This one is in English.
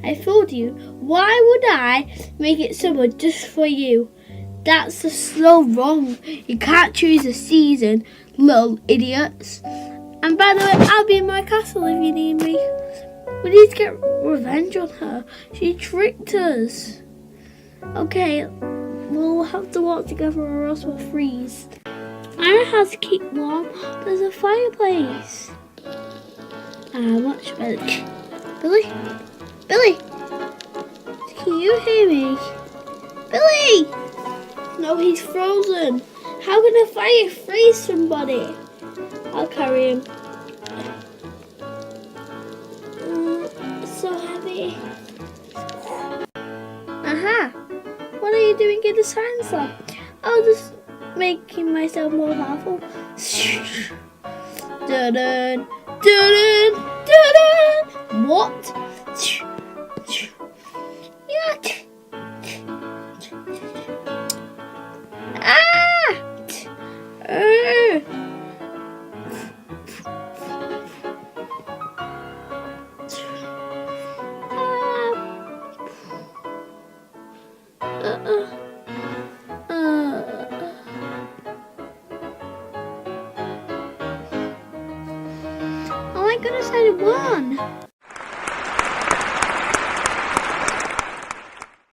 I told you. Why would I make it summer just for you? That's just so wrong. You can't choose a season, little idiots. And by the way, I'll be in my castle if you need me. We need to get revenge on her. She tricked us. Okay, we'll have to walk together or else we'll freeze. I know how to keep warm. There's a fireplace. Much better. Billy? Billy? Can you hear me? Billy! No, he's frozen. How can a fire freeze somebody? I'll carry him. It's so heavy. Aha! What are you doing in the science lab? I'll just making myself more powerful. Dun-dun, dun-dun, dun-dun. What? Yuck! Ah! Oh my goodness, I won!